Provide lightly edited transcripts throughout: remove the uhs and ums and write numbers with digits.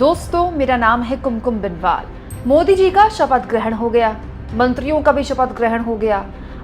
दोस्तों, मेरा नाम है कुमकुम बिनवाल। मोदी जी का शपथ ग्रहण हो गया, मंत्रियों का भी शपथ ग्रहण हो गया।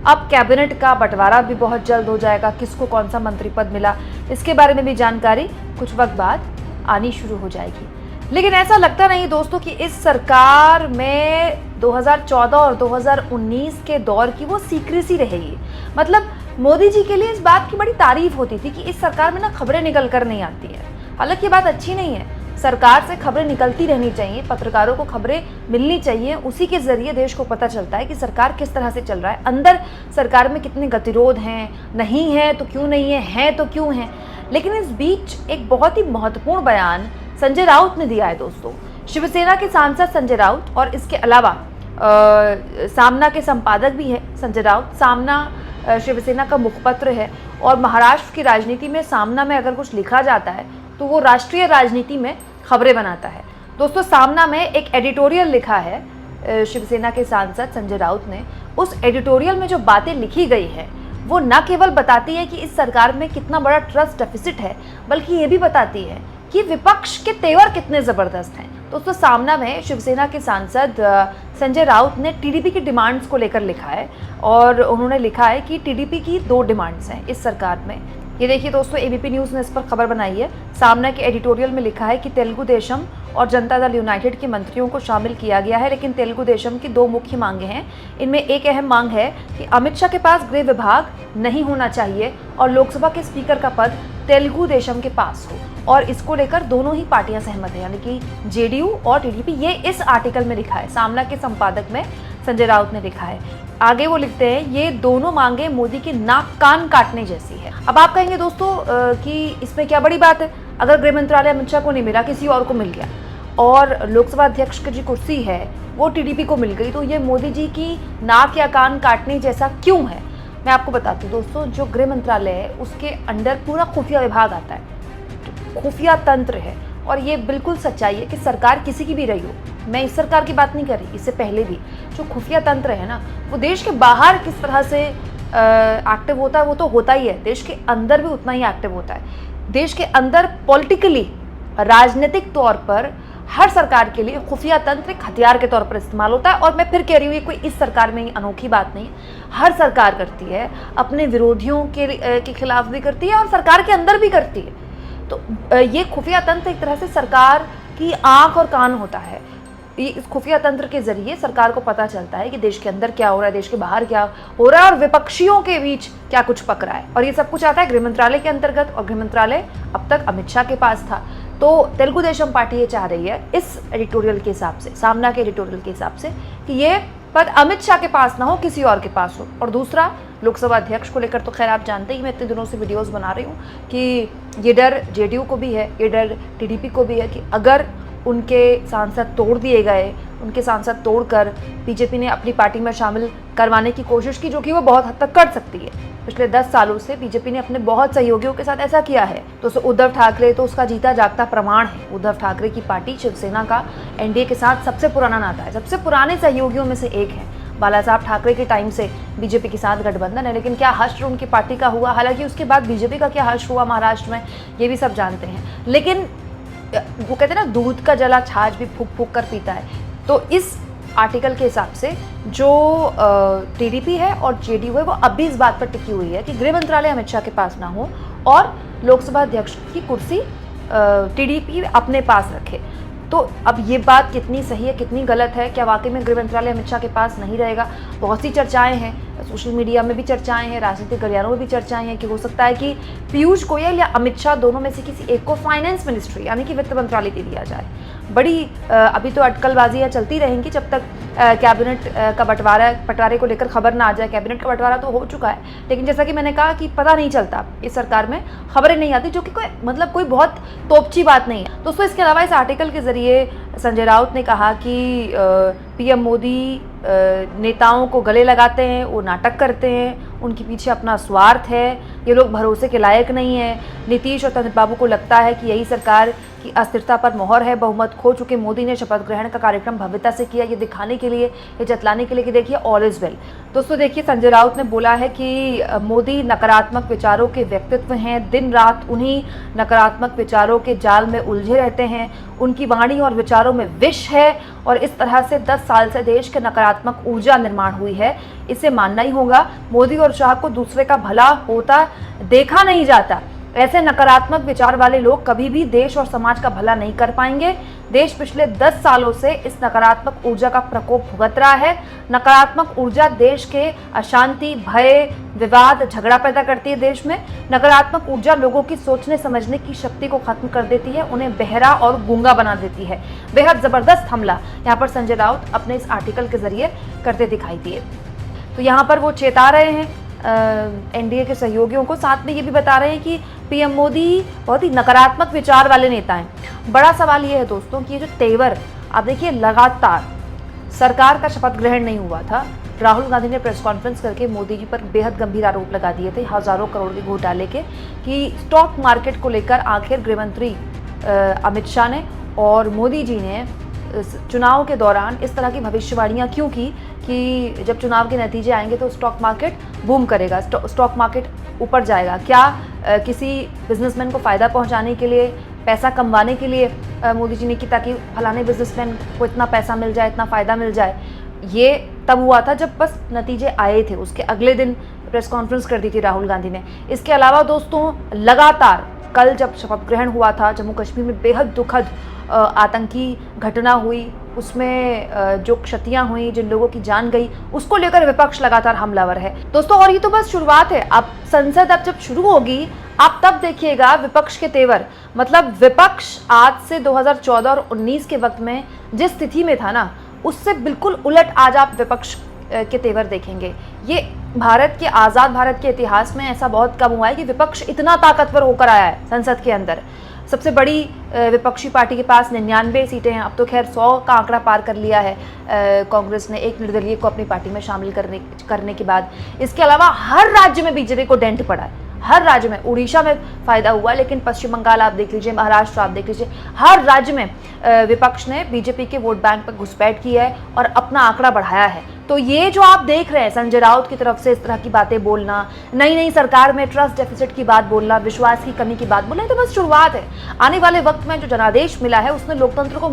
अब कैबिनेट का बंटवारा भी बहुत जल्द हो जाएगा। किसको कौन सा मंत्री पद मिला, इसके बारे में भी जानकारी कुछ वक्त बाद आनी शुरू हो जाएगी। लेकिन ऐसा लगता नहीं दोस्तों कि इस सरकार में 2014 और 2019 के दौर की वो सीक्रेसी रहेगी। मतलब मोदी जी के लिए इस बात की बड़ी तारीफ होती थी कि इस सरकार में ना खबरें निकल कर नहीं आती है। हालांकि ये बात अच्छी नहीं है। सरकार से खबरें निकलती रहनी चाहिए, पत्रकारों को खबरें मिलनी चाहिए। उसी के जरिए देश को पता चलता है कि सरकार किस तरह से चल रहा है, अंदर सरकार में कितने गतिरोध हैं, नहीं है तो क्यों नहीं है तो क्यों है। लेकिन इस बीच एक बहुत ही महत्वपूर्ण बयान संजय राउत ने दिया है दोस्तों। शिवसेना के सांसद संजय राउत और इसके अलावा सामना के संपादक भी है संजय राउत। सामना शिवसेना का मुखपत्र है और महाराष्ट्र की राजनीति में सामना में अगर कुछ लिखा जाता है तो वो राष्ट्रीय राजनीति में खबरें बनाता है। दोस्तों, सामना में एक एडिटोरियल लिखा है शिवसेना के सांसद संजय राउत ने। उस एडिटोरियल में जो बातें लिखी गई है वो न केवल बताती है कि इस सरकार में कितना बड़ा ट्रस्ट डेफिसिट है, बल्कि ये भी बताती है कि विपक्ष के तेवर कितने ज़बरदस्त हैं। दोस्तों, सामना में शिवसेना के सांसद संजय राउत ने टीडीपी की डिमांड्स को लेकर लिखा है और उन्होंने लिखा है कि टीडीपी की 2 डिमांड्स हैं इस सरकार में। ये देखिए दोस्तों, एबीपी न्यूज़ ने इस पर खबर बनाई है। सामना के एडिटोरियल में लिखा है कि तेलुगु देशम और जनता दल यूनाइटेड के मंत्रियों को शामिल किया गया है, लेकिन तेलुगु देशम की 2 मुख्य मांगें हैं। इनमें एक अहम मांग है कि अमित शाह के पास गृह विभाग नहीं होना चाहिए और लोकसभा के स्पीकर का पद तेलुगु देशम के पास हो। और इसको लेकर दोनों ही पार्टियां सहमत हैं, यानी कि जेडीयू और टीडीपी। ये इस आर्टिकल में लिखा है, सामना के संपादक में संजय राउत ने लिखा है। आगे वो लिखते हैं, ये दोनों मांगे मोदी की नाक कान काटने जैसी है। अब आप कहेंगे दोस्तों कि इसमें क्या बड़ी बात है, अगर गृह मंत्रालय अमित शाह को नहीं मिला, किसी और को मिल गया और लोकसभा अध्यक्ष की जो कुर्सी है वो टीडीपी को मिल गई, तो ये मोदी जी की नाक या कान काटने जैसा क्यों है। मैं आपको बताती हूँ दोस्तों, जो गृह मंत्रालय है उसके अंडर पूरा खुफिया विभाग आता है, खुफिया तंत्र है। और ये बिल्कुल सच्चाई है कि सरकार किसी की भी रही हो, मैं इस सरकार की बात नहीं कर रही, इससे पहले भी जो खुफिया तंत्र है ना, वो देश के बाहर किस तरह से एक्टिव होता है वो तो होता ही है, देश के अंदर भी उतना ही एक्टिव होता है। देश के अंदर पॉलिटिकली, राजनीतिक तौर पर हर सरकार के लिए खुफिया तंत्र एक हथियार के तौर पर इस्तेमाल होता है। और मैं फिर कह रही हूँ, ये कोई इस सरकार में ही अनोखी बात नहीं, हर सरकार करती है, अपने विरोधियों के खिलाफ भी करती है और सरकार के अंदर भी करती है। तो ये खुफिया तंत्र एक तरह से सरकार की आंख और कान होता है। इस खुफिया तंत्र के जरिए सरकार को पता चलता है कि देश के अंदर क्या हो रहा है, देश के बाहर क्या हो रहा है और विपक्षियों के बीच क्या कुछ पक रहा है। और ये सब कुछ आता है गृह मंत्रालय के अंतर्गत, और गृह मंत्रालय अब तक अमित शाह के पास था। तो तेलुगु देशम पार्टी ये चाह रही है इस एडिटोरियल के हिसाब से, सामना के एडिटोरियल के हिसाब से, कि ये पद अमित शाह के पास ना हो, किसी और के पास हो। और दूसरा, लोकसभा अध्यक्ष को लेकर तो खैर आप जानते ही, मैं इतने दिनों से वीडियोस बना रही हूँ कि ये डर जेडीयू को भी है, ये डर टीडीपी को भी है कि अगर उनके सांसद तोड़ दिए गए, उनके सांसद तोड़कर बीजेपी ने अपनी पार्टी में शामिल करवाने की कोशिश की, जो कि वो बहुत हद तक कर सकती है। पिछले 10 सालों से बीजेपी ने अपने बहुत सहयोगियों के साथ ऐसा किया है। तो उद्धव ठाकरे तो उसका जीता जागता प्रमाण है। उद्धव ठाकरे की पार्टी शिवसेना का एनडीए के साथ सबसे पुराना नाता है, सबसे पुराने सहयोगियों में से एक है। बाला साहब ठाकरे के टाइम से बीजेपी के साथ गठबंधन है, लेकिन क्या हश्र उनकी पार्टी का हुआ, हालांकि उसके बाद बीजेपी का क्या हश्र हुआ महाराष्ट्र में, ये भी सब जानते हैं। लेकिन वो कहते हैं ना, दूध का जला छाछ भी फूक फूक कर पीता है। तो इस आर्टिकल के हिसाब से जो टीडीपी है और जेडीयू है, वो अब भी इस बात पर टिकी हुई है कि गृह मंत्रालय अमित शाह के पास ना हो और लोकसभा अध्यक्ष की कुर्सी टीडीपी अपने पास रखे। तो अब ये बात कितनी सही है, कितनी गलत है, क्या वाकई में गृह मंत्रालय अमित शाह के पास नहीं रहेगा? बहुत सी चर्चाएं हैं, सोशल मीडिया में भी चर्चाएं हैं, राजनीतिक गलियारों में भी चर्चाएं हैं कि हो सकता है कि पीयूष गोयल या अमित शाह दोनों में से किसी एक को फाइनेंस मिनिस्ट्री यानी कि वित्त मंत्रालय दे दिया जाए। बड़ी अभी तो अटकलबाजियाँ चलती रहेंगी जब तक कैबिनेट का बंटवारे को लेकर खबर ना आ जाए। कैबिनेट का बंटवारा तो हो चुका है, लेकिन जैसा कि मैंने कहा कि पता नहीं चलता, इस सरकार में खबरें नहीं आती, जो कि कोई बहुत तोपची बात नहीं है। दोस्तों, इसके अलावा इस आर्टिकल के जरिए संजय राउत ने कहा कि पीएम मोदी नेताओं को गले लगाते हैं, वो नाटक करते हैं, उनके पीछे अपना स्वार्थ है, ये लोग भरोसे के लायक नहीं है। नीतीश और तनित बाबू को लगता है कि यही सरकार की की अस्थिरता पर मोहर है। बहुमत खो चुके मोदी ने शपथ ग्रहण का कार्यक्रम भव्यता से किया, ये दिखाने के लिए, ये जतलाने के लिए कि देखिए ऑल इज वेल। दोस्तों देखिए, संजय राउत ने बोला है कि मोदी नकारात्मक विचारों के व्यक्तित्व हैं, दिन रात उन्हीं नकारात्मक विचारों के जाल में उलझे रहते हैं, उनकी वाणी और विचारों में विष है और इस तरह से 10 साल से देश के नकारात्मक ऊर्जा निर्माण हुई है, इसे मानना ही होगा। मोदी और शाह को दूसरे का भला होता देखा नहीं जाता। ऐसे नकारात्मक विचार वाले लोग कभी भी देश और समाज का भला नहीं कर पाएंगे। देश पिछले 10 सालों से इस नकारात्मक ऊर्जा का प्रकोप भुगत रहा है। नकारात्मक ऊर्जा देश के अशांति, भय, विवाद, झगड़ा पैदा करती है देश में। नकारात्मक ऊर्जा लोगों की सोचने समझने की शक्ति को खत्म कर देती है, उन्हें बहरा और गूंगा बना देती है। बेहद जबरदस्त हमला यहाँ पर संजय राउत अपने इस आर्टिकल के जरिए करते दिखाई दिए। तो यहाँ पर वो चेता रहे हैं एनडीए के सहयोगियों को, साथ में ये भी बता रहे हैं कि पीएम मोदी बहुत ही नकारात्मक विचार वाले नेता हैं। बड़ा सवाल ये है दोस्तों कि ये जो तेवर, आप देखिए लगातार सरकार का शपथ ग्रहण नहीं हुआ था, राहुल गांधी ने प्रेस कॉन्फ्रेंस करके मोदी जी पर बेहद गंभीर आरोप लगा दिए थे हजारों करोड़ के घोटाले के, कि स्टॉक मार्केट को लेकर आखिर गृहमंत्री अमित शाह ने और मोदी जी ने चुनाव के दौरान इस तरह की भविष्यवाणियां क्यों की कि जब चुनाव के नतीजे आएंगे तो स्टॉक मार्केट बूम करेगा, स्टॉक मार्केट ऊपर जाएगा। क्या किसी बिजनेसमैन को फ़ायदा पहुंचाने के लिए, पैसा कमवाने के लिए मोदी जी ने की ताकि फलाने बिजनेसमैन को इतना पैसा मिल जाए, इतना फ़ायदा मिल जाए? ये तब हुआ था जब बस नतीजे आए थे, उसके अगले दिन प्रेस कॉन्फ्रेंस कर दी थी राहुल गांधी ने। इसके अलावा दोस्तों लगातार कल जब शपथ ग्रहण हुआ था, जम्मू कश्मीर में बेहद दुखद आतंकी घटना हुई, उसमें जो क्षतियां हुई, जिन लोगों की जान गई, उसको लेकर विपक्ष लगातार हमलावर है दोस्तों। और ये तो बस शुरुआत है, अब संसद अब जब शुरू होगी आप तब देखिएगा विपक्ष के तेवर। मतलब विपक्ष आज से 2014 और 19 के वक्त में जिस स्थिति में था ना, उससे बिल्कुल उलट आज आप विपक्ष के तेवर देखेंगे। ये भारत के, आज़ाद भारत के इतिहास में ऐसा बहुत कम हुआ है कि विपक्ष इतना ताकतवर होकर आया है संसद के अंदर। सबसे बड़ी विपक्षी पार्टी के पास 99 सीटें हैं, अब तो खैर 100 का आंकड़ा पार कर लिया है कांग्रेस ने, एक निर्दलीय को अपनी पार्टी में शामिल करने के बाद। इसके अलावा हर राज्य में बीजेपी को डेंट पड़ा है, हर राज्य में। उड़ीसा में फायदा हुआ, लेकिन पश्चिम बंगाल आप देख लीजिए, महाराष्ट्र आप देख लीजिए, हर राज्य में विपक्ष ने बीजेपी के वोट बैंक पर घुसपैठ की है और अपना आंकड़ा बढ़ाया है। तो ये जो आप देख रहे हैं संजय राउत की तरफ से इस तरह की बातें बोलना, नई सरकार में ट्रस्ट डेफिसिट की बात बोलना, विश्वास की कमी की बात बोलना, तो बस शुरुआत है। आने वाले वक्त में जो जनादेश मिला है उसने लोकतंत्र को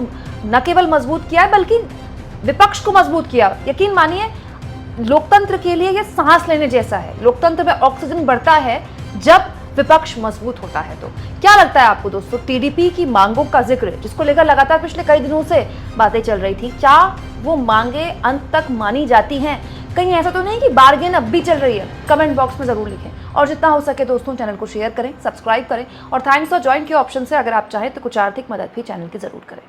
न केवल मजबूत किया है बल्कि विपक्ष को मजबूत किया। यकीन मानिए, लोकतंत्र के लिए ये सांस लेने जैसा है। लोकतंत्र में ऑक्सीजन बढ़ता है जब विपक्ष मजबूत होता है। तो क्या लगता है आपको दोस्तों, टीडीपी की मांगों का जिक्र जिसको लेकर लगातार पिछले कई दिनों से बातें चल रही थी, क्या वो मांगे अंत तक मानी जाती हैं? कहीं ऐसा तो नहीं कि बार्गेन अब भी चल रही है? कमेंट बॉक्स में जरूर लिखें और जितना हो सके दोस्तों चैनल को शेयर करें, सब्सक्राइब करें और थैंक्स फॉर ज्वाइन के ऑप्शन से अगर आप चाहें तो कुछ आर्थिक मदद भी चैनल की जरूर करें।